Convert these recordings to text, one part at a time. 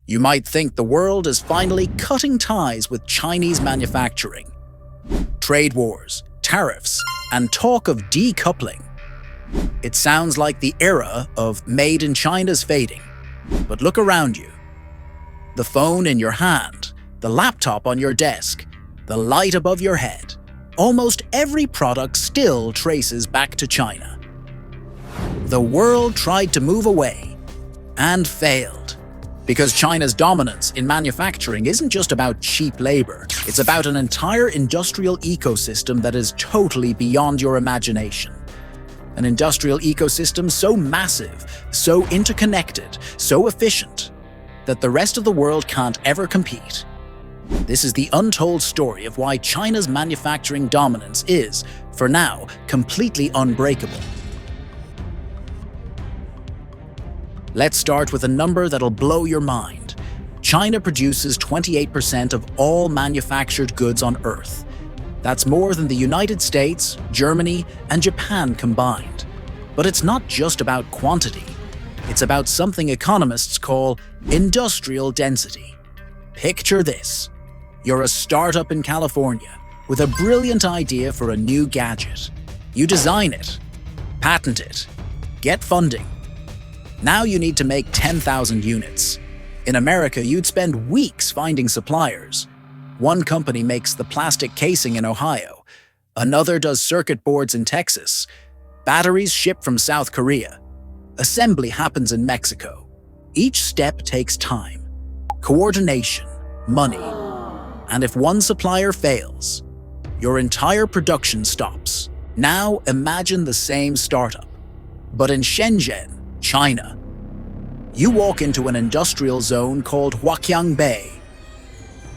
You might think the world is finally cutting ties with Chinese manufacturing. Trade wars, tariffs, and talk of decoupling. It sounds like the era of Made in China's fading. But look around you. The phone in your hand, the laptop on your desk, the light above your head. Almost every product still traces back to China. The world tried to move away and failed. Because China's dominance in manufacturing isn't just about cheap labor, it's about an entire industrial ecosystem that is totally beyond your imagination. An industrial ecosystem so massive, so interconnected, so efficient, that the rest of the world can't ever compete. This is the untold story of why China's manufacturing dominance is, for now, completely unbreakable. Let's start with a number that'll blow your mind. China produces 28% of all manufactured goods on Earth. That's more than the United States, Germany, and Japan combined. But it's not just about quantity. It's about something economists call industrial density. Picture this. You're a startup in California with a brilliant idea for a new gadget. You design it, patent it, get funding. Now you need to make 10,000 units. In America, you'd spend weeks finding suppliers. One company makes the plastic casing in Ohio. Another does circuit boards in Texas. Batteries ship from South Korea. Assembly happens in Mexico. Each step takes time, coordination, money. And if one supplier fails, your entire production stops. Now imagine the same startup, but in Shenzhen, China. You walk into an industrial zone called Huaqiang Bay.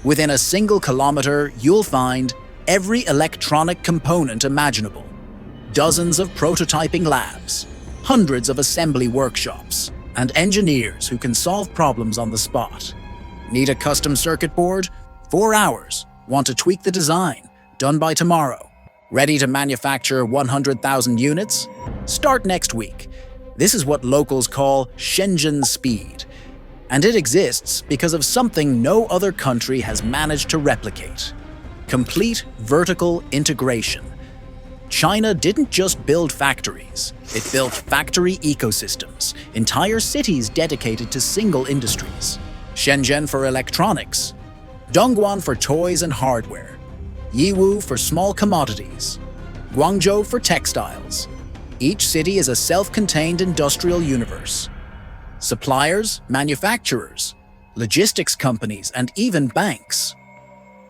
Within a single kilometer, you'll find every electronic component imaginable. Dozens of prototyping labs, hundreds of assembly workshops, and engineers who can solve problems on the spot. Need a custom circuit board? 4 hours. Want to tweak the design? Done by tomorrow. Ready to manufacture 100,000 units? Start next week. This is what locals call Shenzhen Speed. And it exists because of something no other country has managed to replicate. Complete vertical integration. China didn't just build factories, it built factory ecosystems, entire cities dedicated to single industries. Shenzhen for electronics, Dongguan for toys and hardware, Yiwu for small commodities, Guangzhou for textiles. Each city is a self-contained industrial universe. Suppliers, manufacturers, logistics companies, and even banks.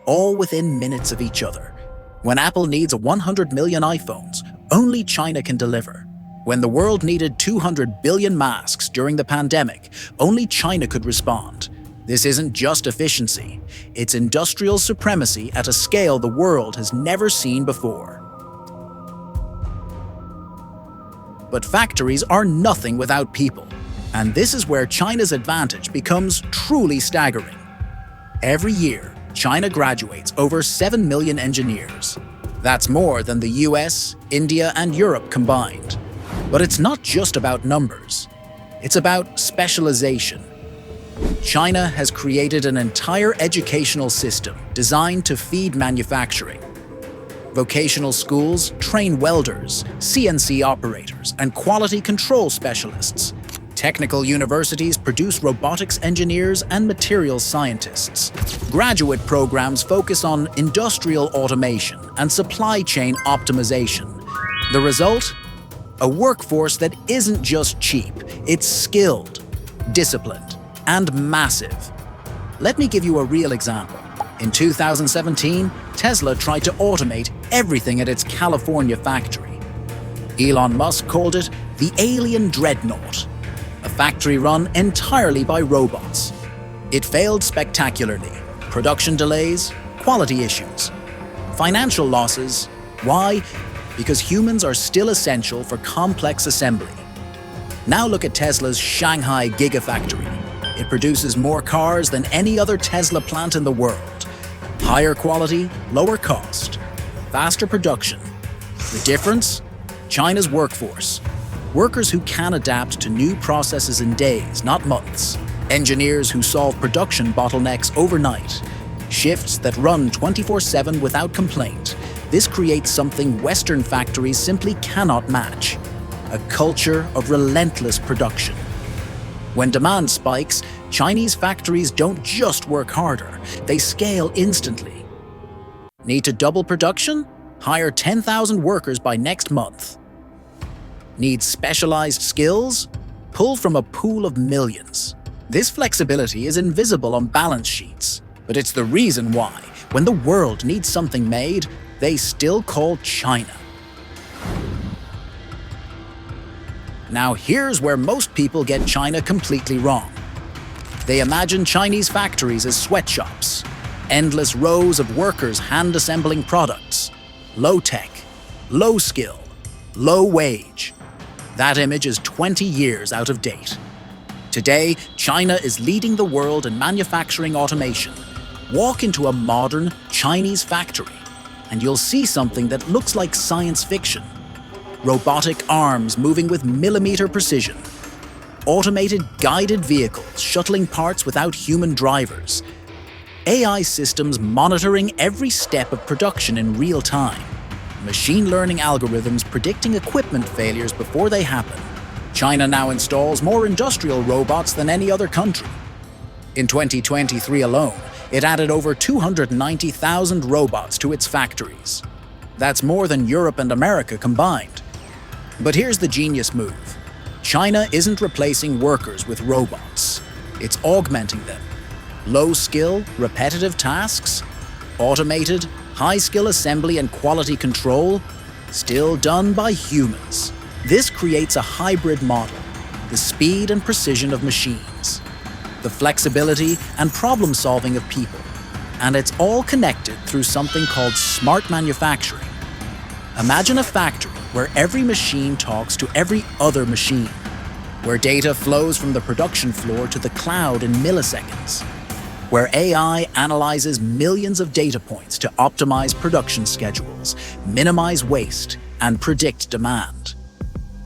All within minutes of each other. When Apple needs 100 million iPhones, only China can deliver. When the world needed 200 billion masks during the pandemic, only China could respond. This isn't just efficiency, it's industrial supremacy at a scale the world has never seen before. But factories are nothing without people, and this is where China's advantage becomes truly staggering. Every year, China graduates over 7 million engineers. That's more than the US, India, and Europe combined. But it's not just about numbers. It's about specialization. China has created an entire educational system designed to feed manufacturing. Vocational schools train welders, CNC operators, and quality control specialists. Technical universities produce robotics engineers and materials scientists. Graduate programs focus on industrial automation and supply chain optimization. The result? A workforce that isn't just cheap, it's skilled, disciplined, and massive. Let me give you a real example. In 2017, Tesla tried to automate everything at its California factory. Elon Musk called it the alien dreadnought, a factory run entirely by robots. It failed spectacularly. Production delays, quality issues, financial losses. Why? Because humans are still essential for complex assembly. Now look at Tesla's Shanghai Gigafactory. It produces more cars than any other Tesla plant in the world. Higher quality, lower cost, faster production. The difference? China's workforce. Workers who can adapt to new processes in days, not months. Engineers who solve production bottlenecks overnight. Shifts that run 24/7 without complaint. This creates something Western factories simply cannot match. A culture of relentless production. When demand spikes, Chinese factories don't just work harder, they scale instantly. Need to double production? Hire 10,000 workers by next month. Need specialized skills? Pull from a pool of millions. This flexibility is invisible on balance sheets, but it's the reason why, when the world needs something made, they still call China. Now here's where most people get China completely wrong. They imagine Chinese factories as sweatshops, endless rows of workers hand-assembling products, low-tech, low-skill, low-wage. That image is 20 years out of date. Today, China is leading the world in manufacturing automation. Walk into a modern Chinese factory, and you'll see something that looks like science fiction. Robotic arms moving with millimeter precision. Automated guided vehicles shuttling parts without human drivers. AI systems monitoring every step of production in real time. Machine learning algorithms predicting equipment failures before they happen. China now installs more industrial robots than any other country. In 2023 alone, it added over 290,000 robots to its factories. That's more than Europe and America combined. But here's the genius move. China isn't replacing workers with robots. It's augmenting them. Low-skill, repetitive tasks, automated, high-skill assembly and quality control, still done by humans. This creates a hybrid model, the speed and precision of machines, the flexibility and problem-solving of people, and it's all connected through something called smart manufacturing. Imagine a factory where every machine talks to every other machine, where data flows from the production floor to the cloud in milliseconds, where AI analyzes millions of data points to optimize production schedules, minimize waste, and predict demand.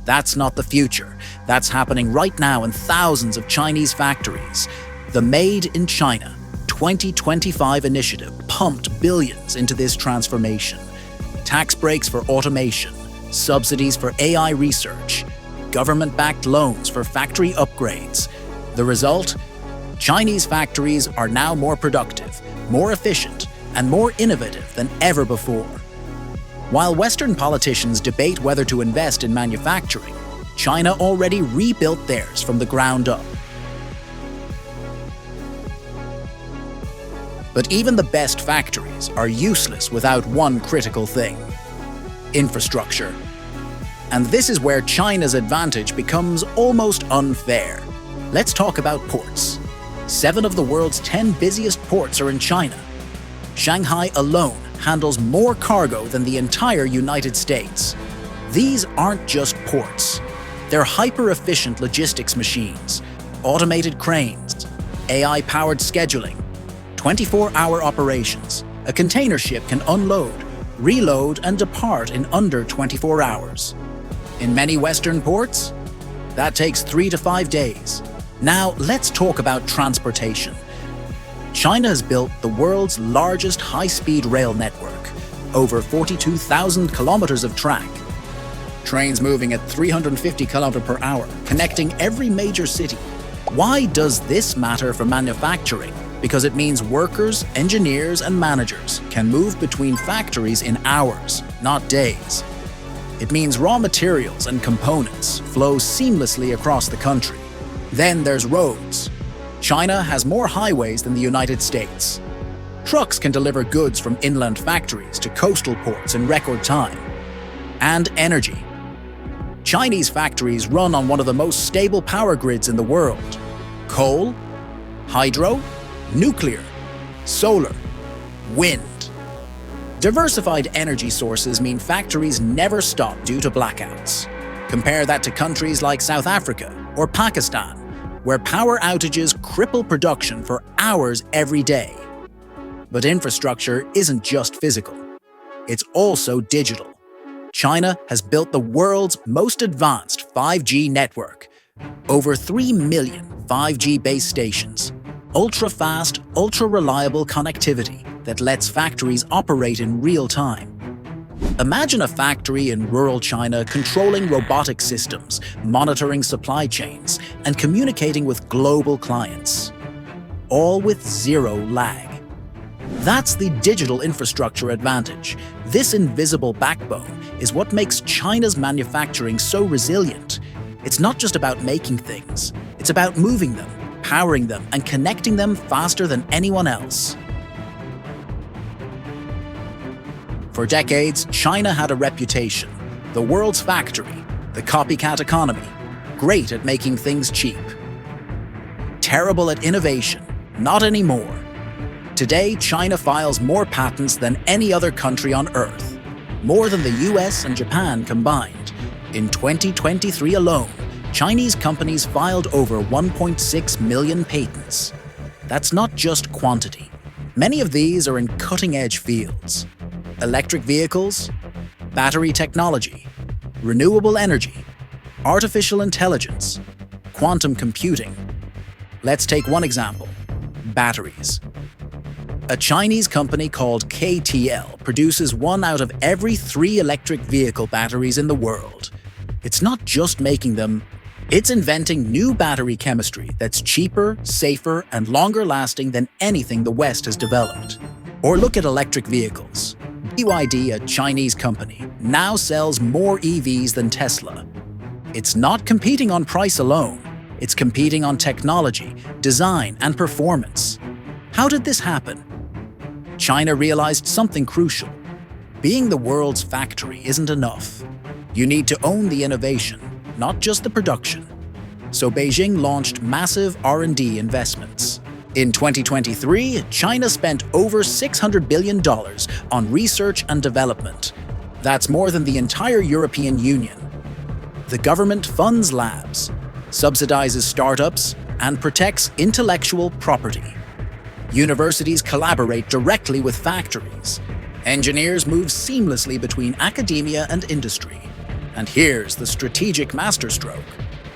That's not the future. That's happening right now in thousands of Chinese factories. The Made in China 2025 initiative pumped billions into this transformation. Tax breaks for automation, subsidies for AI research, government-backed loans for factory upgrades. The result? Chinese factories are now more productive, more efficient, and more innovative than ever before. While Western politicians debate whether to invest in manufacturing, China already rebuilt theirs from the ground up. But even the best factories are useless without one critical thing: infrastructure. And this is where China's advantage becomes almost unfair. Let's talk about ports. 7 of the world's 10 busiest ports are in China. Shanghai alone handles more cargo than the entire United States. These aren't just ports. They're hyper-efficient logistics machines, automated cranes, AI-powered scheduling, 24-hour operations. A container ship can unload, reload, and depart in under 24 hours. In many Western ports, that takes 3 to 5 days. Now, let's talk about transportation. China has built the world's largest high-speed rail network, over 42,000 kilometers of track. Trains moving at 350 km per hour, connecting every major city. Why does this matter for manufacturing? Because it means workers, engineers, and managers can move between factories in hours, not days. It means raw materials and components flow seamlessly across the country. Then there's roads. China has more highways than the United States. Trucks can deliver goods from inland factories to coastal ports in record time. And energy. Chinese factories run on one of the most stable power grids in the world. Coal, hydro, nuclear, solar, wind. Diversified energy sources mean factories never stop due to blackouts. Compare that to countries like South Africa or Pakistan, where power outages cripple production for hours every day. But infrastructure isn't just physical. It's also digital. China has built the world's most advanced 5G network, Over 3 million 5G base stations, ultra-fast, ultra-reliable connectivity that lets factories operate in real time. Imagine a factory in rural China controlling robotic systems, monitoring supply chains, and communicating with global clients, all with zero lag. That's the digital infrastructure advantage. This invisible backbone is what makes China's manufacturing so resilient. It's not just about making things, it's about moving them, powering them, and connecting them faster than anyone else. For decades, China had a reputation: the world's factory, the copycat economy, great at making things cheap. Terrible at innovation, not anymore. Today, China files more patents than any other country on Earth, more than the US and Japan combined. In 2023 alone, Chinese companies filed over 1.6 million patents. That's not just quantity. Many of these are in cutting-edge fields: electric vehicles, battery technology, renewable energy, artificial intelligence, quantum computing. Let's take one example: batteries. A Chinese company called KTL produces 1 out of every 3 electric vehicle batteries in the world. It's not just making them, it's inventing new battery chemistry that's cheaper, safer, and longer lasting than anything the West has developed. Or look at electric vehicles. BYD, a Chinese company, now sells more EVs than Tesla. It's not competing on price alone, it's competing on technology, design, and performance. How did this happen? China realized something crucial. Being the world's factory isn't enough. You need to own the innovation, not just the production. So Beijing launched massive R&D investments. In 2023, China spent over $600 billion on research and development. That's more than the entire European Union. The government funds labs, subsidizes startups, and protects intellectual property. Universities collaborate directly with factories. Engineers move seamlessly between academia and industry. And here's the strategic masterstroke.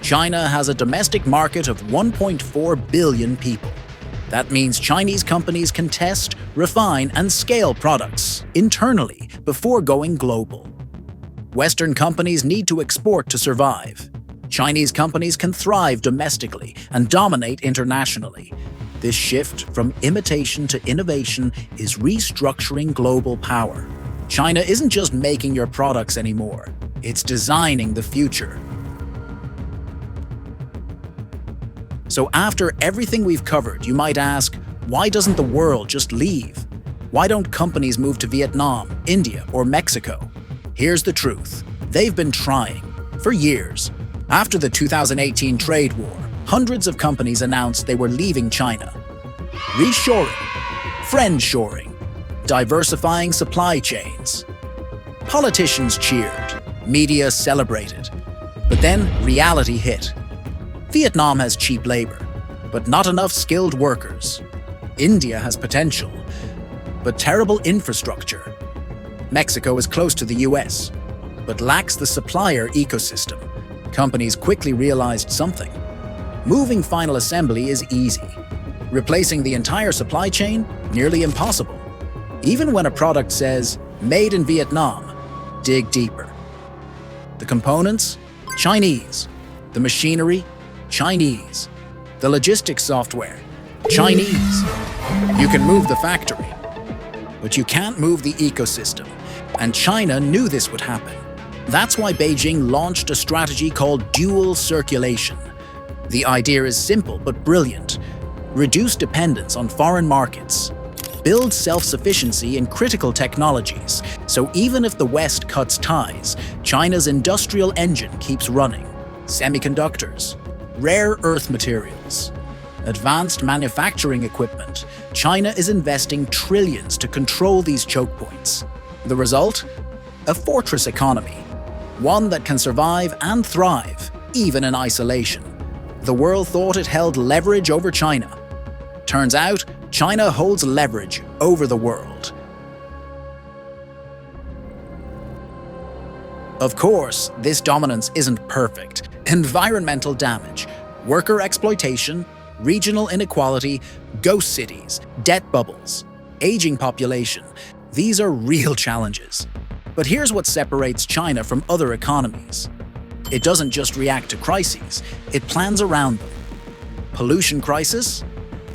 China has a domestic market of 1.4 billion people. That means Chinese companies can test, refine, and scale products internally before going global. Western companies need to export to survive. Chinese companies can thrive domestically and dominate internationally. This shift from imitation to innovation is restructuring global power. China isn't just making your products anymore, it's designing the future. So after everything we've covered, you might ask, why doesn't the world just leave? Why don't companies move to Vietnam, India, or Mexico? Here's the truth. They've been trying for years. After the 2018 trade war, hundreds of companies announced they were leaving China. Reshoring, friendshoring, diversifying supply chains. Politicians cheered, media celebrated. But then reality hit. Vietnam has cheap labor, but not enough skilled workers. India has potential, but terrible infrastructure. Mexico is close to the US, but lacks the supplier ecosystem. Companies quickly realized something. Moving final assembly is easy. Replacing the entire supply chain, nearly impossible. Even when a product says, made in Vietnam, dig deeper. The components? Chinese. The machinery? Chinese. The logistics software? Chinese. You can move the factory, but you can't move the ecosystem. And China knew this would happen. That's why Beijing launched a strategy called dual circulation. The idea is simple but brilliant. Reduce dependence on foreign markets. Build self-sufficiency in critical technologies, so even if the West cuts ties, China's industrial engine keeps running. Semiconductors, rare earth materials, advanced manufacturing equipment. China is investing trillions to control these choke points. The result? A fortress economy. One that can survive and thrive, even in isolation. The world thought it held leverage over China. Turns out, China holds leverage over the world. Of course, this dominance isn't perfect. Environmental damage, worker exploitation, regional inequality, ghost cities, debt bubbles, aging population. These are real challenges. But here's what separates China from other economies. It doesn't just react to crises, it plans around them. Pollution crisis?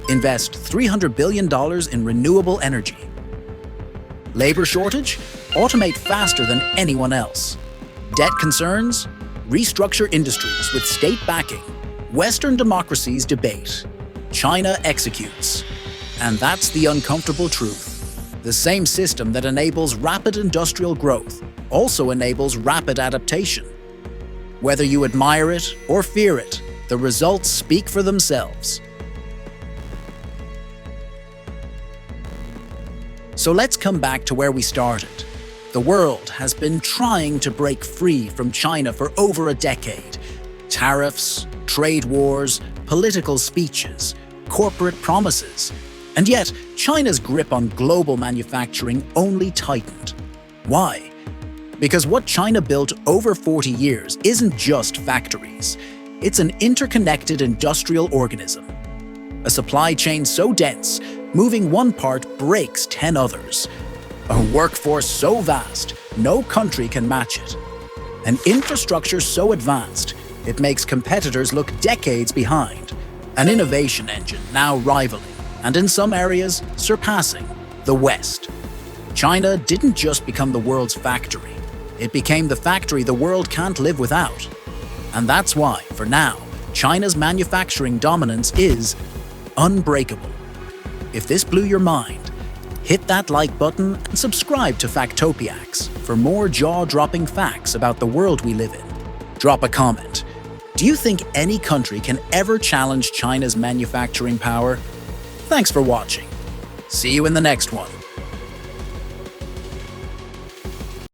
Invest $300 billion in renewable energy. Labor shortage? Automate faster than anyone else. Debt concerns? Restructure industries with state backing. Western democracies debate. China executes. And that's the uncomfortable truth. The same system that enables rapid industrial growth also enables rapid adaptation. Whether you admire it or fear it, the results speak for themselves. So let's come back to where we started. The world has been trying to break free from China for over a decade. Tariffs, trade wars, political speeches, corporate promises. And yet, China's grip on global manufacturing only tightened. Why? Because what China built over 40 years isn't just factories. It's an interconnected industrial organism. A supply chain so dense, moving one part breaks 10 others. A workforce so vast, no country can match it. An infrastructure so advanced, it makes competitors look decades behind. An innovation engine now rivaling, and in some areas, surpassing, the West. China didn't just become the world's factory. It became the factory the world can't live without. And that's why, for now, China's manufacturing dominance is unbreakable. If this blew your mind, hit that like button and subscribe to FactoPiaX for more jaw-dropping facts about the world we live in. Drop a comment. Do you think any country can ever challenge China's manufacturing power? Thanks for watching. See you in the next one.